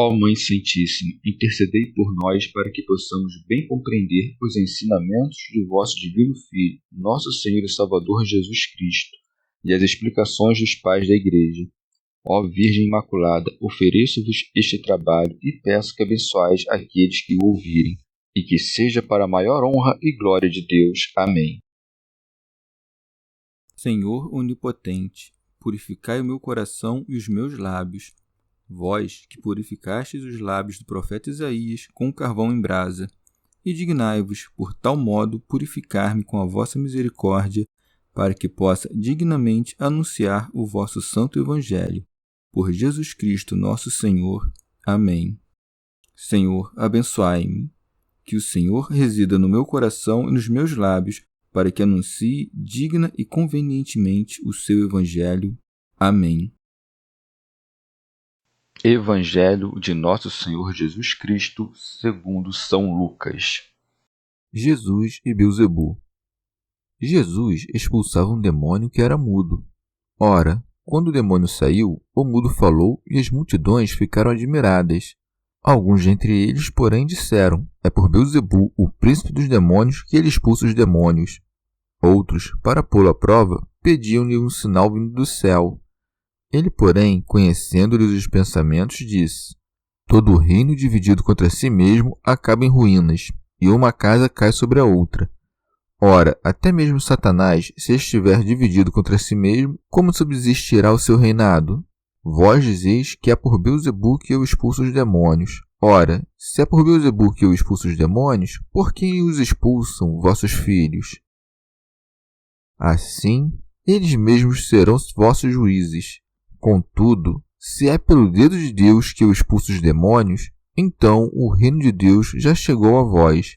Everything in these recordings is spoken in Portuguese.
Ó Mãe Santíssima, intercedei por nós para que possamos bem compreender os ensinamentos de vosso Divino Filho, nosso Senhor e Salvador Jesus Cristo, e as explicações dos pais da Igreja. Ó Virgem Imaculada, ofereço-vos este trabalho e peço que abençoeis aqueles que o ouvirem, e que seja para a maior honra e glória de Deus. Amém. Senhor onipotente, purificai o meu coração e os meus lábios. Vós, que purificastes os lábios do profeta Isaías com carvão em brasa, e dignai-vos, por tal modo, purificar-me com a vossa misericórdia, para que possa dignamente anunciar o vosso santo Evangelho. Por Jesus Cristo nosso Senhor. Amém. Senhor, abençoai-me. Que o Senhor resida no meu coração e nos meus lábios, para que anuncie digna e convenientemente o seu Evangelho. Amém. Evangelho de Nosso Senhor Jesus Cristo, segundo São Lucas. Jesus e Beelzebu. Jesus expulsava um demônio que era mudo. Ora, quando o demônio saiu, o mudo falou e as multidões ficaram admiradas. Alguns dentre eles, porém, disseram: é por Beelzebu, o príncipe dos demônios, que ele expulsa os demônios. Outros, para pô-lo à prova, pediam-lhe um sinal vindo do céu. Ele, porém, conhecendo-lhes os pensamentos, disse: todo reino dividido contra si mesmo acaba em ruínas, e uma casa cai sobre a outra. Ora, até mesmo Satanás, se estiver dividido contra si mesmo, como subsistirá o seu reinado? Vós dizeis que é por Beelzebu que eu expulso os demônios. Ora, se é por Beelzebu que eu expulso os demônios, por quem os expulsam vossos filhos? Assim, eles mesmos serão vossos juízes. Contudo, se é pelo dedo de Deus que eu expulso os demônios, então o reino de Deus já chegou a vós.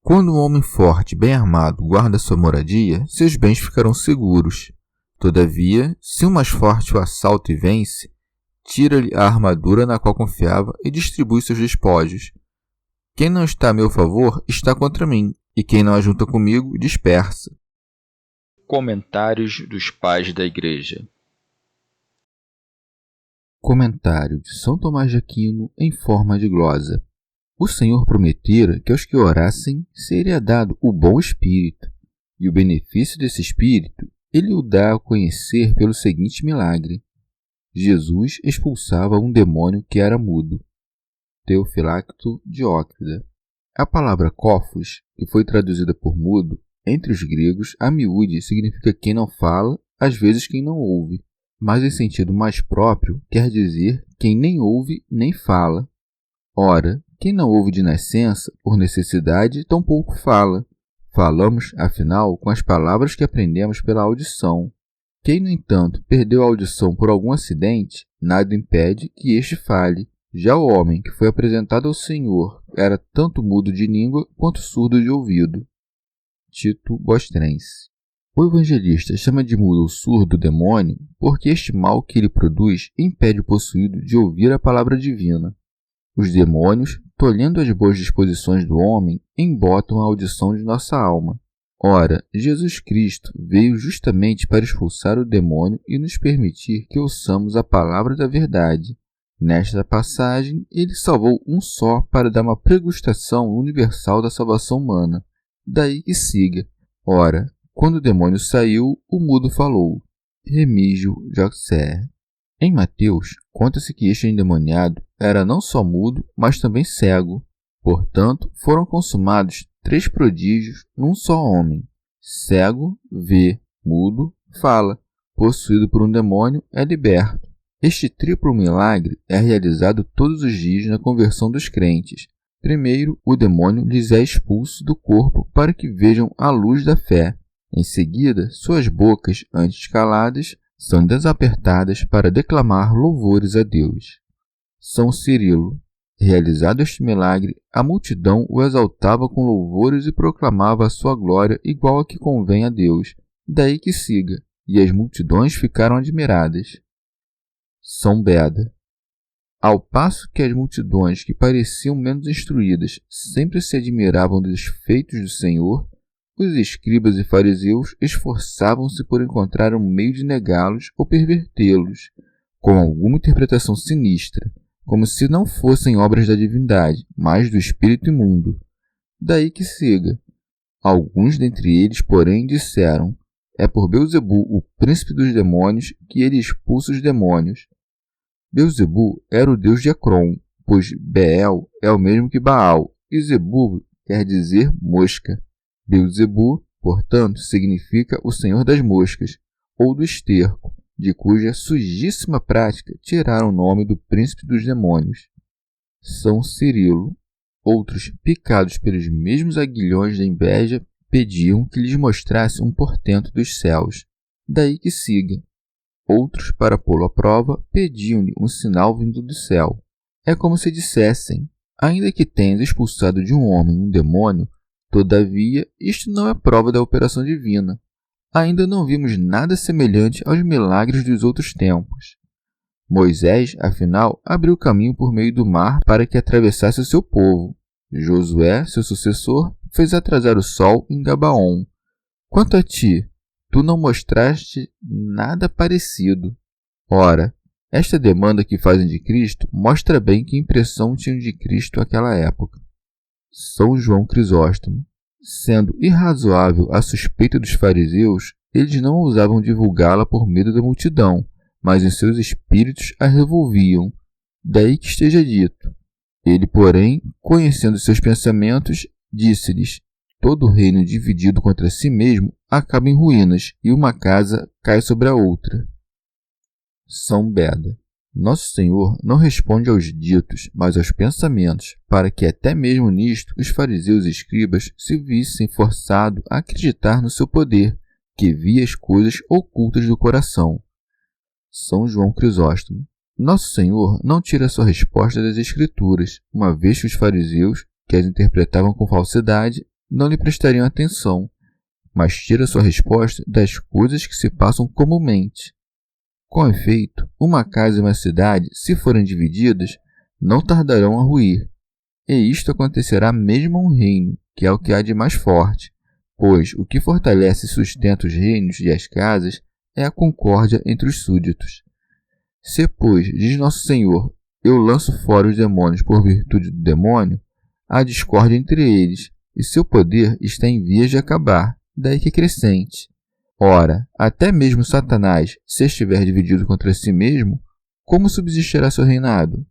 Quando um homem forte, bem armado, guarda sua moradia, seus bens ficarão seguros. Todavia, se um mais forte o assalta e vence, tira-lhe a armadura na qual confiava e distribui seus despojos. Quem não está a meu favor está contra mim, e quem não ajunta comigo dispersa. Comentários dos Pais da Igreja. Comentário de São Tomás de Aquino em forma de glosa. O Senhor prometera que aos que orassem seria dado o bom espírito, e o benefício desse espírito ele o dá a conhecer pelo seguinte milagre. Jesus expulsava um demônio que era mudo. Teofilacto Diócrida. A palavra cófos, que foi traduzida por mudo, entre os gregos, a miúde significa quem não fala, às vezes quem não ouve. Mas em sentido mais próprio, quer dizer quem nem ouve nem fala. Ora, quem não ouve de nascença, por necessidade, tampouco fala. Falamos, afinal, com as palavras que aprendemos pela audição. Quem, no entanto, perdeu a audição por algum acidente, nada impede que este fale. Já o homem que foi apresentado ao Senhor era tanto mudo de língua quanto surdo de ouvido. Tito Bostrense. O evangelista chama de mudo ou surdo o demônio porque este mal que ele produz impede o possuído de ouvir a palavra divina. Os demônios, tolhendo as boas disposições do homem, embotam a audição de nossa alma. Ora, Jesus Cristo veio justamente para expulsar o demônio e nos permitir que ouçamos a palavra da verdade. Nesta passagem, ele salvou um só para dar uma pregustação universal da salvação humana. Daí que siga. Ora, quando o demônio saiu, o mudo falou. Remígio Joxer. Em Mateus, conta-se que este endemoniado era não só mudo, mas também cego. Portanto, foram consumados 3 prodígios num só homem. Cego, vê, mudo, fala. Possuído por um demônio, é liberto. Este triplo milagre é realizado todos os dias na conversão dos crentes. Primeiro, o demônio lhes é expulso do corpo para que vejam a luz da fé. Em seguida, suas bocas, antes caladas, são desapertadas para declamar louvores a Deus. São Cirilo. Realizado este milagre, a multidão o exaltava com louvores e proclamava a sua glória igual a que convém a Deus. Daí que siga, e as multidões ficaram admiradas. São Beda. Ao passo que as multidões que pareciam menos instruídas sempre se admiravam dos feitos do Senhor, os escribas e fariseus esforçavam-se por encontrar um meio de negá-los ou pervertê-los, com alguma interpretação sinistra, como se não fossem obras da divindade, mas do espírito imundo. Daí que siga. Alguns dentre eles, porém, disseram: é por Beelzebu, o príncipe dos demônios, que ele expulsa os demônios. Beelzebu era o deus de Ekron, pois Beel é o mesmo que Baal, e Zebub quer dizer mosca. Beelzebu, portanto, significa o senhor das moscas, ou do esterco, de cuja sujíssima prática tiraram o nome do príncipe dos demônios. São Cirilo. Outros, picados pelos mesmos aguilhões da inveja, pediam que lhes mostrasse um portento dos céus. Daí que siga. Outros, para pô-lo à prova, pediam-lhe um sinal vindo do céu. É como se dissessem: ainda que tenhas expulsado de um homem um demônio, todavia isto não é prova da operação divina. Ainda não vimos nada semelhante aos milagres dos outros tempos. Moisés, afinal, abriu caminho por meio do mar para que atravessasse o seu povo. Josué, seu sucessor, fez atrasar o sol em Gabaon. Quanto a ti, tu não mostraste nada parecido. Ora, esta demanda que fazem de Cristo mostra bem que impressão tinham de Cristo naquela época. São João Crisóstomo. Sendo irrazoável a suspeita dos fariseus, eles não ousavam divulgá-la por medo da multidão, mas em seus espíritos a revolviam. Daí que esteja dito. Ele, porém, conhecendo seus pensamentos, disse-lhes: todo reino dividido contra si mesmo acaba em ruínas, e uma casa cai sobre a outra. São Beda. Nosso Senhor não responde aos ditos, mas aos pensamentos, para que até mesmo nisto os fariseus e escribas se vissem forçados a acreditar no seu poder, que via as coisas ocultas do coração. São João Crisóstomo. Nosso Senhor não tira sua resposta das Escrituras, uma vez que os fariseus, que as interpretavam com falsidade, não lhe prestariam atenção, mas tira sua resposta das coisas que se passam comumente. Com efeito, uma casa e uma cidade, se forem divididas, não tardarão a ruir. E isto acontecerá mesmo a um reino, que é o que há de mais forte, pois o que fortalece e sustenta os reinos e as casas é a concórdia entre os súditos. Se, pois, diz Nosso Senhor, eu lanço fora os demônios por virtude do demônio, há discórdia entre eles, e seu poder está em vias de acabar, daí que crescente. Ora, até mesmo Satanás, se estiver dividido contra si mesmo, como subsistirá seu reinado?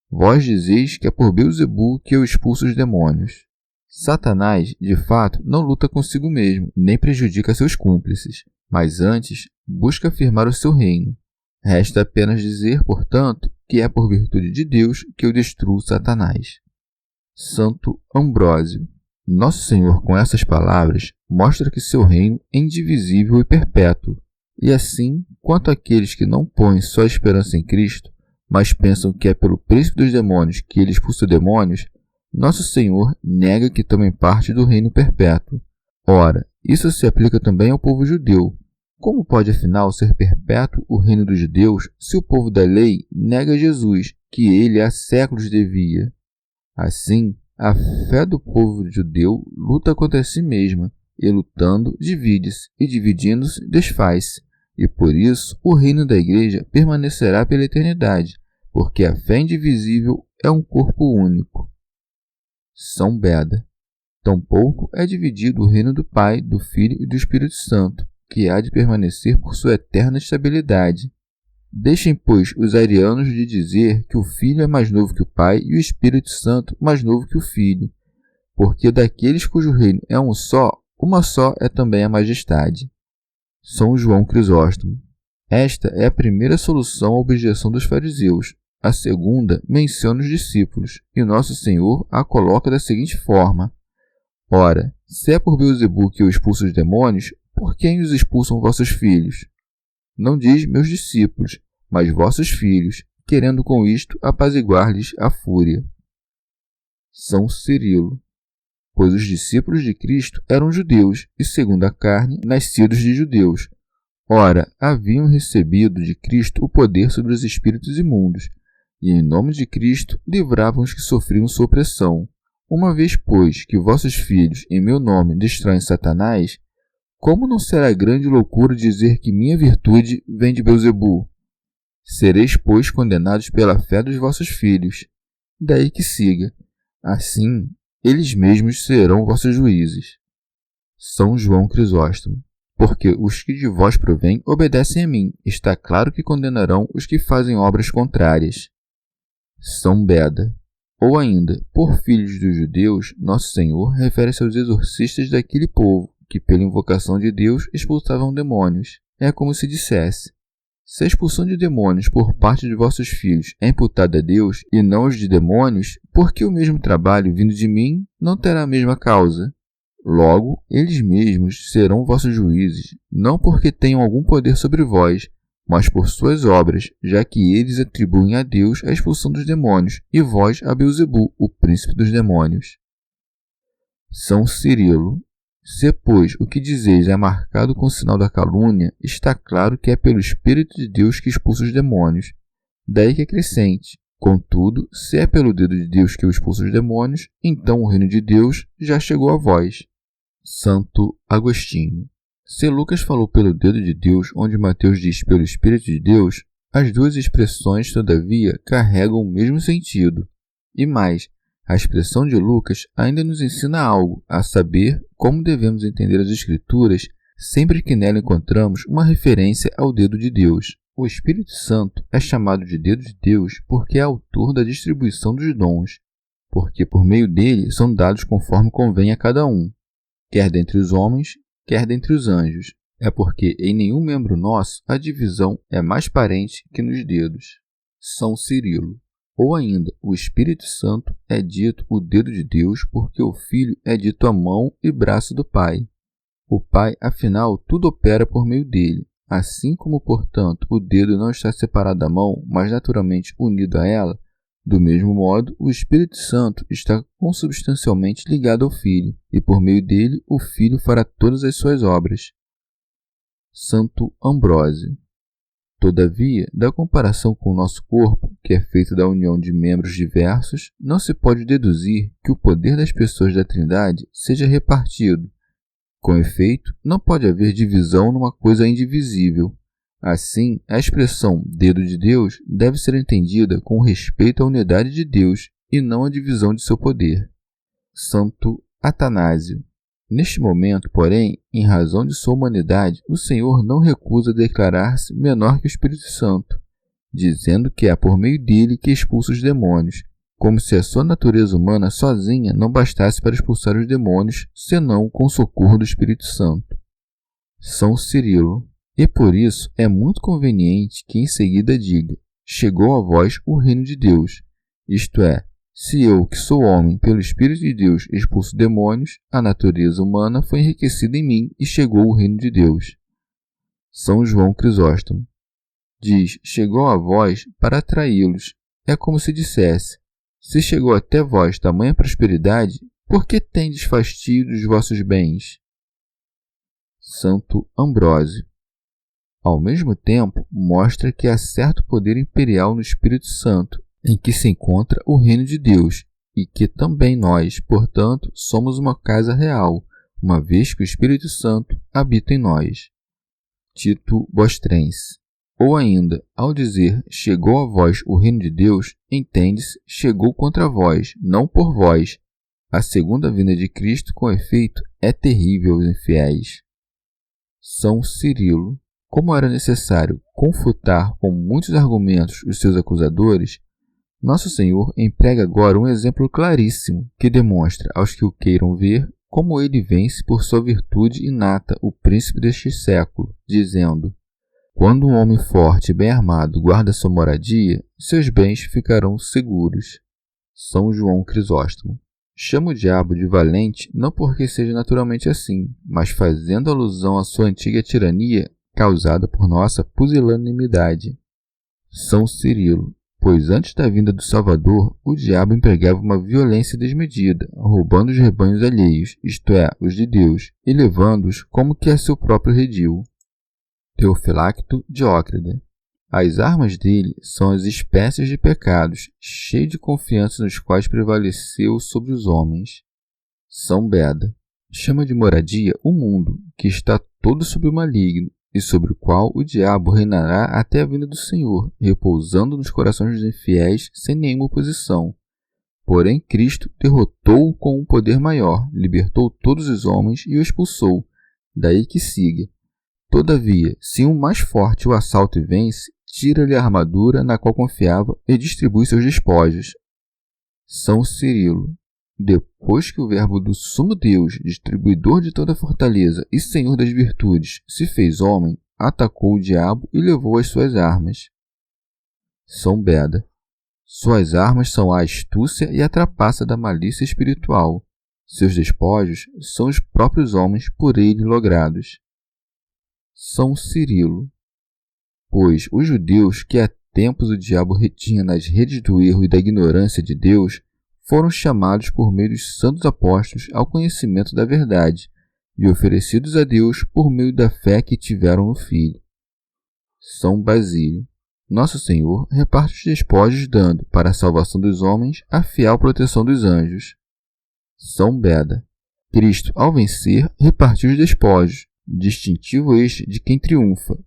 Vós dizeis que é por Beelzebu que eu expulso os demônios. Satanás, de fato, não luta consigo mesmo, nem prejudica seus cúmplices, mas antes busca afirmar o seu reino. Resta apenas dizer, portanto, que é por virtude de Deus que eu destruo Satanás. Santo Ambrósio. Nosso Senhor, com essas palavras, mostra que seu reino é indivisível e perpétuo, e assim, quanto àqueles que não põem só esperança em Cristo, mas pensam que é pelo príncipe dos demônios que ele expulsa demônios, Nosso Senhor nega que tomem parte do reino perpétuo. Ora, isso se aplica também ao povo judeu. Como pode, afinal, ser perpétuo o reino dos judeus se o povo da lei nega Jesus, que ele há séculos devia? Assim, a fé do povo judeu luta contra si mesma, e lutando, divide-se, e dividindo-se, desfaz-se. E por isso, o reino da Igreja permanecerá pela eternidade, porque a fé indivisível é um corpo único. São Beda. Tampouco é dividido o reino do Pai, do Filho e do Espírito Santo, que há de permanecer por sua eterna estabilidade. Deixem, pois, os arianos de dizer que o Filho é mais novo que o Pai e o Espírito Santo mais novo que o Filho, porque daqueles cujo reino é um só, uma só é também a majestade. São João Crisóstomo. Esta é a primeira solução à objeção dos fariseus. A segunda menciona os discípulos, e Nosso Senhor a coloca da seguinte forma: ora, se é por Beelzebu que eu expulso os demônios, por quem os expulsam vossos filhos? Não diz meus discípulos, mas vossos filhos, querendo com isto apaziguar-lhes a fúria. São Cirilo. Pois os discípulos de Cristo eram judeus e, segundo a carne, nascidos de judeus. Ora, haviam recebido de Cristo o poder sobre os espíritos imundos, e em nome de Cristo livravam os que sofriam sua opressão. Uma vez, pois, que vossos filhos, em meu nome, destroem Satanás, como não será grande loucura dizer que minha virtude vem de Beelzebu? Sereis, pois, condenados pela fé dos vossos filhos. Daí que siga. Assim, eles mesmos serão vossos juízes. São João Crisóstomo. Porque os que de vós provêm obedecem a mim. Está claro que condenarão os que fazem obras contrárias. São Beda. Ou ainda, por filhos dos judeus, nosso Senhor refere-se aos exorcistas daquele povo, que pela invocação de Deus expulsavam demônios. É como se dissesse: se a expulsão de demônios por parte de vossos filhos é imputada a Deus e não os de demônios, por que o mesmo trabalho vindo de mim não terá a mesma causa? Logo, eles mesmos serão vossos juízes, não porque tenham algum poder sobre vós, mas por suas obras, já que eles atribuem a Deus a expulsão dos demônios, e vós a Beelzebu, o príncipe dos demônios. São Cirilo. Se, pois, o que dizeis é marcado com o sinal da calúnia, está claro que é pelo Espírito de Deus que expulsa os demônios. Daí que acrescente: contudo, se é pelo dedo de Deus que eu expulso os demônios, então o reino de Deus já chegou a vós. Santo Agostinho. Se Lucas falou pelo dedo de Deus, onde Mateus diz pelo Espírito de Deus, as duas expressões, todavia, carregam o mesmo sentido. E mais, a expressão de Lucas ainda nos ensina algo, a saber, como devemos entender as Escrituras sempre que nela encontramos uma referência ao dedo de Deus. O Espírito Santo é chamado de dedo de Deus porque é autor da distribuição dos dons, porque por meio dele são dados conforme convém a cada um, quer dentre os homens, quer dentre os anjos. É porque em nenhum membro nosso a divisão é mais parente que nos dedos. São Cirilo. Ou ainda, o Espírito Santo é dito o dedo de Deus porque o Filho é dito a mão e braço do Pai. O Pai, afinal, tudo opera por meio dele. Assim como, portanto, o dedo não está separado da mão, mas naturalmente unido a ela, do mesmo modo, o Espírito Santo está consubstancialmente ligado ao Filho, e por meio dele o Filho fará todas as suas obras. Santo Ambrósio. Todavia, da comparação com o nosso corpo, que é feito da união de membros diversos, não se pode deduzir que o poder das pessoas da Trindade seja repartido. Com efeito, não pode haver divisão numa coisa indivisível. Assim, a expressão dedo de Deus deve ser entendida com respeito à unidade de Deus e não à divisão de seu poder. Santo Atanásio. Neste momento, porém, em razão de sua humanidade, o Senhor não recusa declarar-se menor que o Espírito Santo, dizendo que é por meio dele que expulsa os demônios, como se a sua natureza humana sozinha não bastasse para expulsar os demônios, senão com o socorro do Espírito Santo. São Cirilo. E por isso é muito conveniente que em seguida diga: chegou a vós o reino de Deus. Isto é, se eu, que sou homem, pelo Espírito de Deus expulso demônios, a natureza humana foi enriquecida em mim e chegou o reino de Deus. São João Crisóstomo. Diz: chegou a vós para atraí-los. É como se dissesse: se chegou até vós tamanha prosperidade, por que tendes fastio dos vossos bens? Santo Ambrósio. Ao mesmo tempo, mostra que há certo poder imperial no Espírito Santo, em que se encontra o reino de Deus, e que também nós, portanto, somos uma casa real, uma vez que o Espírito Santo habita em nós. Tito Bostrense. Ou ainda, ao dizer chegou a vós o reino de Deus, entende-se chegou contra vós, não por vós. A segunda vinda de Cristo, com efeito, é terrível aos infiéis. São Cirilo. Como era necessário confutar com muitos argumentos os seus acusadores, nosso Senhor emprega agora um exemplo claríssimo que demonstra aos que o queiram ver como ele vence por sua virtude inata o príncipe deste século, dizendo: quando um homem forte e bem armado guarda sua moradia, seus bens ficarão seguros. São João Crisóstomo. Chama o diabo de valente não porque seja naturalmente assim, mas fazendo alusão à sua antiga tirania causada por nossa pusilanimidade. São Cirilo. Pois antes da vinda do Salvador, o diabo empregava uma violência desmedida, roubando os rebanhos alheios, isto é, os de Deus, e levando-os como que a seu próprio redil. Teofilacto Diócrida. As armas dele são as espécies de pecados, cheio de confiança nos quais prevaleceu sobre os homens. São Beda. Chama de moradia o mundo, que está todo sob o maligno, e sobre o qual o diabo reinará até a vinda do Senhor, repousando nos corações dos infiéis sem nenhuma oposição. Porém, Cristo derrotou-o com um poder maior, libertou todos os homens e o expulsou. Daí que siga. Todavia, se um mais forte o assalta e vence, tira-lhe a armadura na qual confiava e distribui seus despojos. São Cirilo. Depois que o verbo do sumo Deus, distribuidor de toda a fortaleza e senhor das virtudes, se fez homem, atacou o diabo e levou as suas armas. São Beda. Suas armas são a astúcia e a trapaça da malícia espiritual. Seus despojos são os próprios homens por ele logrados. São Cirilo. Pois os judeus, que há tempos o diabo retinha nas redes do erro e da ignorância de Deus, foram chamados por meio dos santos apóstolos ao conhecimento da verdade e oferecidos a Deus por meio da fé que tiveram no Filho. São Basílio. Nosso Senhor reparte os despojos, dando, para a salvação dos homens, a fiel proteção dos anjos. São Beda. Cristo, ao vencer, repartiu os despojos, distintivo este de quem triunfa.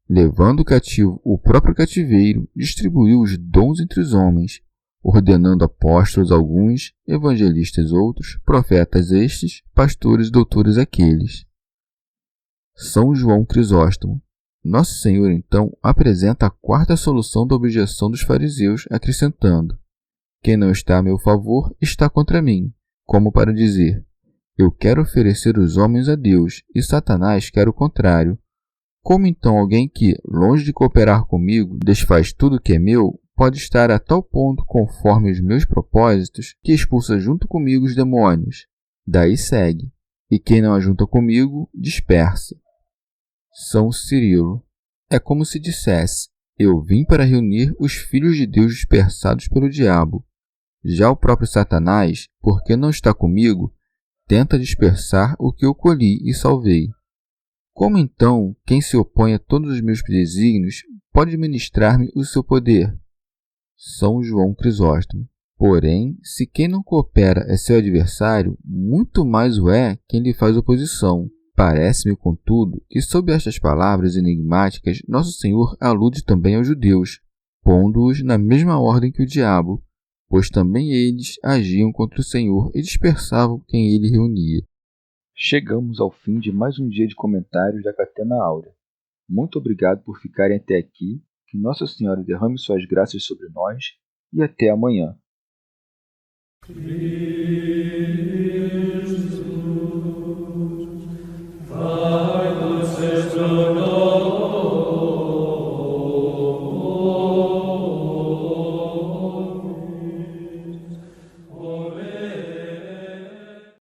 Levando cativo o próprio cativeiro, distribuiu os dons entre os homens, ordenando apóstolos alguns, evangelistas outros, profetas estes, pastores e doutores aqueles. São João Crisóstomo. Nosso Senhor, então, apresenta a quarta solução da objeção dos fariseus, acrescentando: quem não está a meu favor está contra mim, como para dizer: eu quero oferecer os homens a Deus, e Satanás quer o contrário. Como então alguém que, longe de cooperar comigo, desfaz tudo o que é meu, pode estar a tal ponto conforme os meus propósitos que expulsa junto comigo os demônios? Daí segue: e quem não ajunta comigo, dispersa. São Cirilo. É como se dissesse: eu vim para reunir os filhos de Deus dispersados pelo diabo. Já o próprio Satanás, porque não está comigo, tenta dispersar o que eu colhi e salvei. Como então quem se opõe a todos os meus desígnios pode ministrar-me o seu poder? São João Crisóstomo. Porém, se quem não coopera é seu adversário, muito mais o é quem lhe faz oposição. Parece-me, contudo, que sob estas palavras enigmáticas, Nosso Senhor alude também aos judeus, pondo-os na mesma ordem que o diabo, pois também eles agiam contra o Senhor e dispersavam quem ele reunia. Chegamos ao fim de mais um dia de comentários da Catena Áurea. Muito obrigado por ficarem até aqui, que Nossa Senhora derrame suas graças sobre nós e até amanhã. Vai,